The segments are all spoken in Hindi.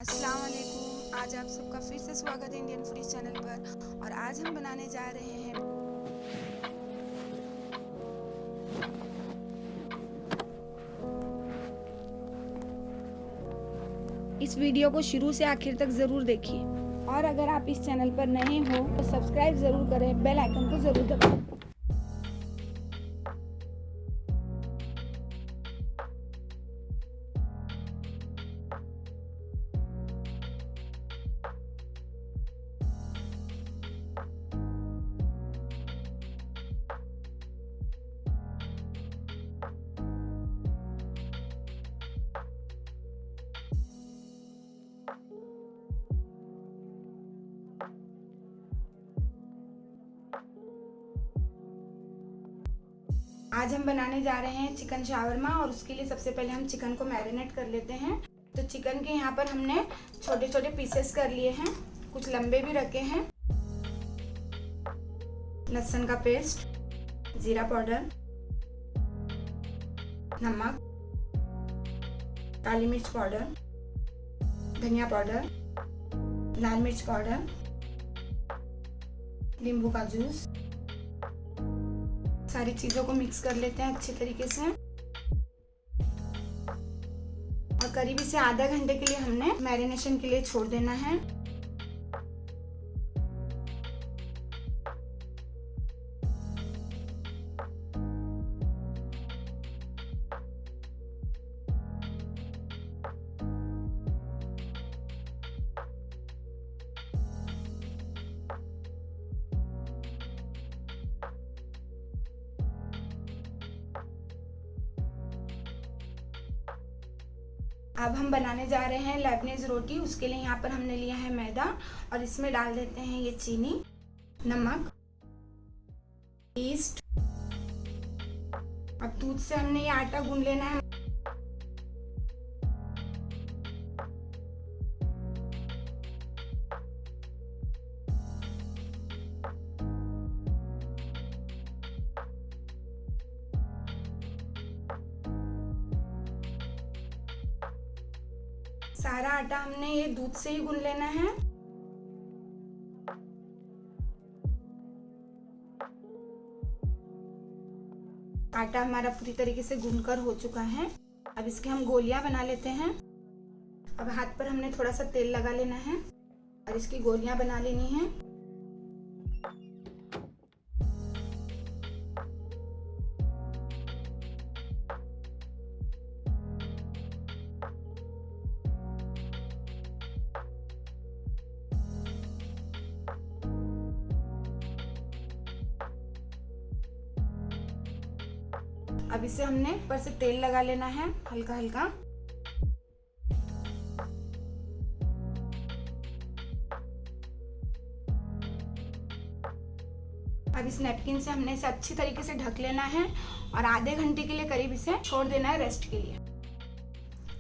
अस्सलाम वालेकुम। आज आप सबका फिर से स्वागत है इंडियन फूडीज चैनल पर। और आज हम बनाने जा रहे हैं इस वीडियो को शुरू से आखिर तक ज़रूर देखिए। और अगर आप इस चैनल पर नए हो तो सब्सक्राइब ज़रूर करें, बेल आइकन को ज़रूर दबाएं। आज हम बनाने जा रहे हैं चिकन शावरमा। और उसके लिए सबसे पहले हम चिकन को मैरिनेट कर लेते हैं। तो चिकन के यहाँ पर हमने छोटे छोटे पीसेस कर लिए हैं, कुछ लंबे भी रखे हैं। लहसुन का पेस्ट, जीरा पाउडर, नमक, काली मिर्च पाउडर, धनिया पाउडर, लाल मिर्च पाउडर, नींबू का जूस। सारी चीज़ों को मिक्स कर लेते हैं अच्छे तरीके से। और करीब इसे आधा घंटे के लिए हमने मैरिनेशन के लिए छोड़ देना है। अब हम बनाने जा रहे हैं लेबनीज रोटी। उसके लिए यहाँ पर हमने लिया है मैदा और इसमें डाल देते हैं ये चीनी, नमक, ईस्ट। अब दूध से हमने ये आटा गूंद लेना है। सारा आटा हमने ये दूध से ही गूंद लेना है। आटा हमारा पूरी तरीके से गूंदकर हो चुका है। अब इसके हम गोलियां बना लेते हैं। अब हाथ पर हमने थोड़ा सा तेल लगा लेना है और इसकी गोलियां बना लेनी है। अब इसे हमने ऊपर से तेल लगा लेना है हल्का हल्का। अब इस नैपकिन से हमने इसे अच्छी तरीके से ढक लेना है और आधे घंटे के लिए करीब इसे छोड़ देना है रेस्ट के लिए।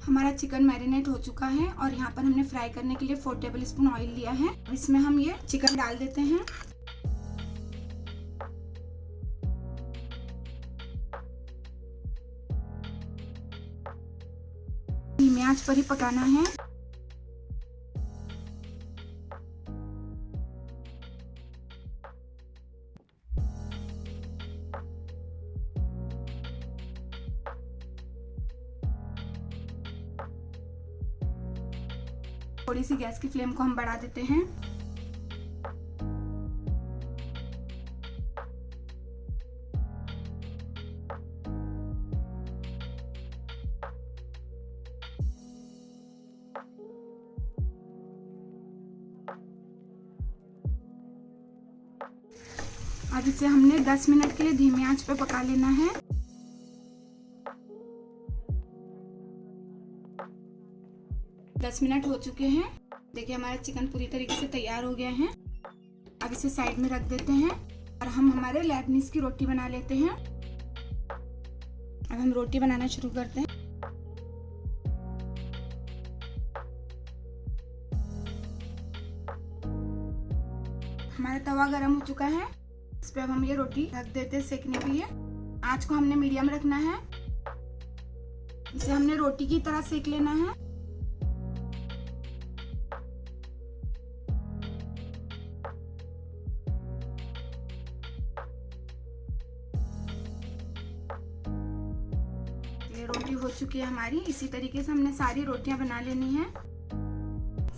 हमारा चिकन मैरिनेट हो चुका है और यहाँ पर हमने फ्राई करने के लिए 4 टेबलस्पून ऑयल लिया है। इसमें हम ये चिकन डाल देते हैं। धीमी आंच पर ही पकाना है। थोड़ी सी गैस की फ्लेम को हम बढ़ा देते हैं। अब इसे हमने 10 मिनट के लिए धीमी आंच पे पका लेना है। दस मिनट हो चुके हैं। देखिए हमारा चिकन पूरी तरीके से तैयार हो गया है। अब इसे साइड में रख देते हैं और हम हमारे लेबनीज की रोटी बना लेते हैं। अब हम रोटी बनाना शुरू करते हैं। हमारा तवा गरम हो चुका है। इस पे अब हम ये रोटी रख देते हैं सेकने के लिए। आंच को हमने मीडियम रखना है। इसे हमने रोटी की तरह सेक लेना है। रोटी हो चुकी है हमारी। इसी तरीके से हमने सारी रोटियां बना लेनी है।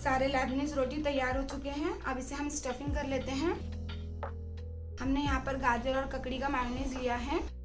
सारे लेबनीज रोटी तैयार हो चुके हैं। अब इसे हम स्टफिंग कर लेते हैं। हमने यहाँ पर गाजर और ककड़ी का मायोनीज लिया है।